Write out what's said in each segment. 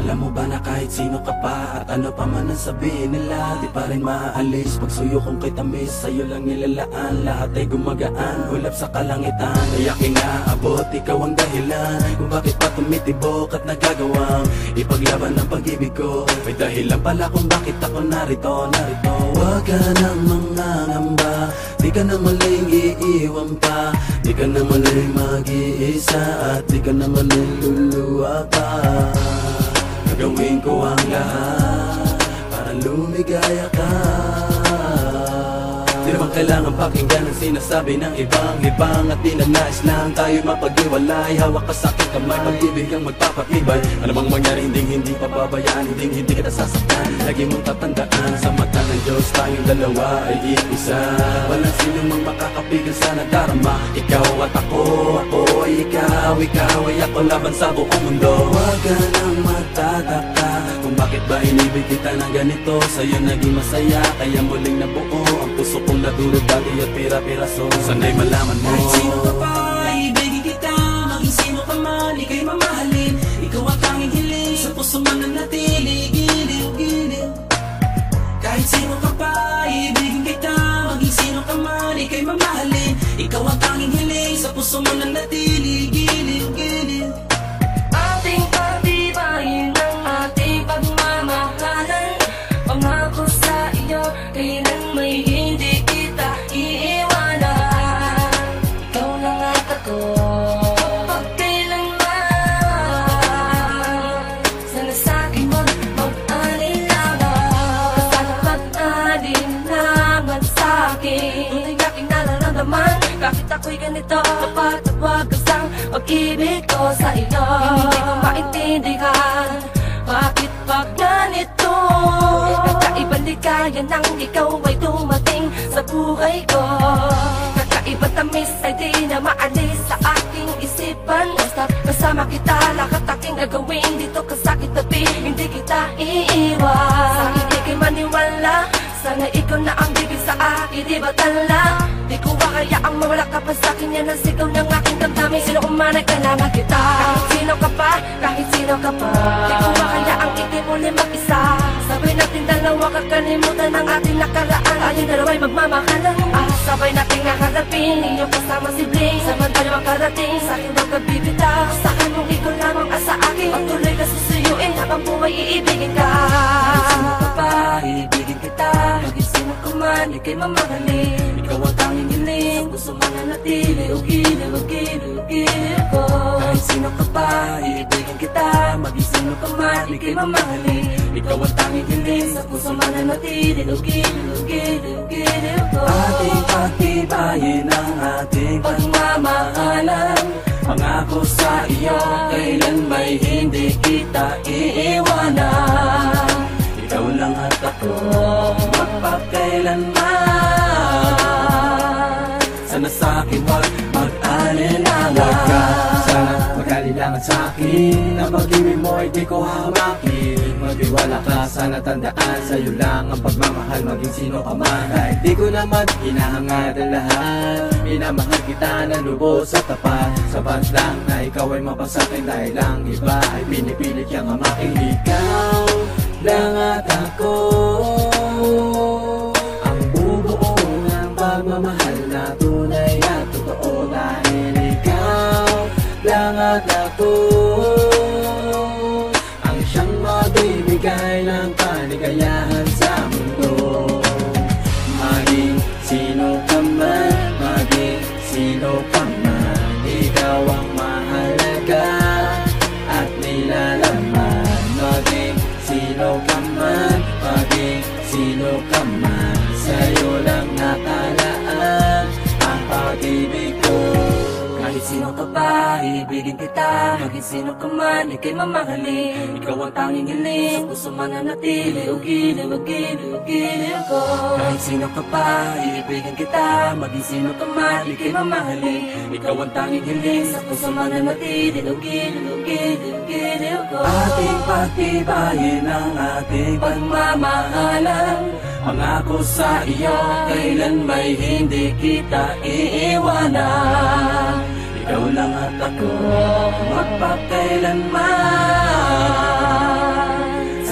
Alam mo ba na kahit sino ka pa at ano pa man ang sabihin nila, di pa rin maaalis pag suyo kong kay tamis. Sa'yo lang nilalaan, lahat ay gumagaan, ulap sa kalangitan. Kaya kinaabot, ikaw ang dahilan kung bakit pa tumitibok at nagagawang ipaglaban ang pag-ibig ko. May dahilan pala kung bakit ako narito. Huwag ka nang mangangamba, di ka na maling iiwan pa, di ka na maling mag-iisa, at di ka na maling luluwa pa. Gagawin ko ang lahat para lumigaya ka. Di naman kailangan pakinggan ang sinasabi ng ibang at di na nais lang tayo mapag-iwalay. Hawak ka sa aking kamay, pag-ibig ang magpapatibay. Alam ang mangyari, hindi pababayaan, hindi kita sasaktan. Lagi mong tatandaan, sa mata ng Diyos tayong dalawa ay iisa. Walang sino mang makakapigil sa nadarama. Ikaw at ako ay ikaw ay ako laban sa buong mundo. Huwag ka nang magtataka kung bakit ba inibig kita ng ganito. Sa'yo naging masaya, kaya muling nabuo ang puso kong nadurog dati at pira-piraso. Sana'y malaman mo, kahit sino ka pa, ibigin kita. Maging sino ka man, ika'y mamahalin. Ikaw ang tanging hiling, sa puso man nanatili. Giliw. Kahit sino ka pa, ibigin kita. Maging sino ka man, ika'y mamahalin. Ikaw ang tanging hiling, sa puso man nanatili. Giliw. Ating pagtibayin ang ating pagmamahalan. Pangako sa iyo, kailan may hindi kita iiwanan. Ikaw lang at ako, pagkailanman. Sana sa'kin mo mag-alinlangan. Sana mag-alinlangan sa'kin. Tunay aking nararamdaman, bakit ako'y ganito? Kapatawag kasang pag-ibig ko sa iyo. Hindi ko maintindihan, bakit pag ganito? Kakaibang ligaya nang ikaw ay dumating sa buhay ko. Kakaibang tamis ay di na maalis sa aking isipan. Basta kasama kita, lahat aking gagawin dito kasakit tabi, hindi kita iiwan. Sa hindi kay maniwala, sana ikaw na ang bibig sa akin, di ba tala? Di ko kakayaang mawala ka pa sa'kin, yan ang sigaw ng aking damdamin. Sino kung man ay kailangan kita, kahit sino ka pa, kahit sino ka pa. Di ko kakayaang ikay muli mag-isa. Sabay natin dalawa, kakalimutan ang ating nakaraan. Ating dalawa'y magmamahalan, sabay nating nakarapin. Inyong kasama si Bling, samantala makarating. Sa'kin ang kabibitaw, sa'kin mong ikaw lamang sa akin. Pagtuloy ka susuyuin, habang buhay iibigin ka. Kahit sino ka pa, ibigin kita. Maging sino ka man, ika'y mamahalin. Ikaw ang tanging hiling, gusto mo na natili. Giliw ko. Kahit sino ka pa, ibigin kita. Maging sino ka man, ika'y mamahalin. Ikaw ang tanging hiling, sa puso man na natili. Giliw ko. Ating pagtibayin ang ating pagmamahalan. Pangako sa iyo, kailan may hindi kita iiwanan. Ikaw lang at ako, magpakailanman. Sana sa'kin wag mag-alinlangan. Huwag ka sana mag-alinlangan sa'kin, na pag-ibig mo ay di ko hamakin. Magtiwala ka, sana tandaan, sa'yo lang ang pagmamahal, maging sino ka man. Kahit di ko naman hinahangad ang lahat, minamahal kita na lubos at tapat. Sapat lang na ikaw ay mapasakin, dahil lang iba ay pinipilit kang hamakin. Ikaw lang at ako, ang bubuo ng pagmamahal na tunay at totoo. Dahil ikaw lang at ako, ang siyang magbibigay ng kaligayahan sa mundo. Maging sino ka man, ikaw ang mahalaga at nilalaman. Maging sino ka man, sa'yo lang nakalaan ang pag-ibig ko. Kahit sino ka pa, ibigin kita. Maging sino ka man, ika'y mamahalin. Ikaw ang tanging hiling, sa puso man na natili. Giliw ko. Kahit sino ka pa, ibigin kita. Maging sino ka man, ika'y mamahalin. Ikaw ang tanging hiling, sa puso man na natili. Giliw ko. Ating pagtibayin ang ating pagmamahalan. Pangako sa iyo, kailan may hindi kita iiwanan. Ikaw lang at ako, magpakailanman.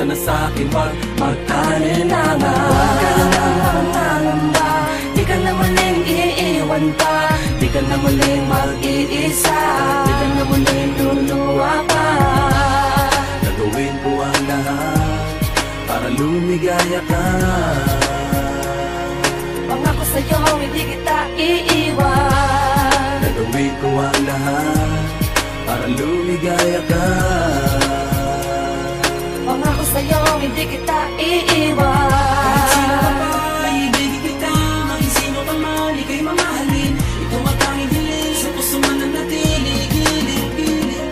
sana sa'kin wag mag-alinlangan. Huwag ka nang mangangamba, di ka na muling iiwan pa, di ka na muling mag-iisa, di ka na muling luluwa pa. Gagawin ko ang lahat para lumigaya ka. Pangako sa'yo, hindi kita iiwan. Gagawin ko ang lahat para lumigaya ka. Pangako sa'yo, hindi kita iiwan. Ibigin kita, maging sino ka man, ika'y mamahalin. Ikaw ang tanging hiling, sa puso man nanatili, giling-giling.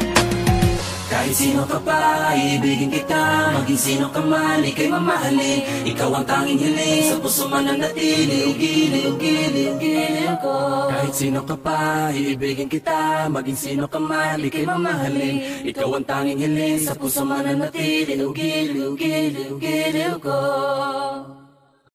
Kahit sino ka pa, ibigin kita. Maging sino ka man, ika'y mamahalin. Ikaw ang tanging hiling, sa puso man nanatili, ugili-ugili-ugili ko. Kahit sino ka pa, ibigin kita. Maging sino ka man, ika'y mamahalin. Ikaw ang tanging hiling, sa puso man nanatili, ugili-ugili-ugili ko.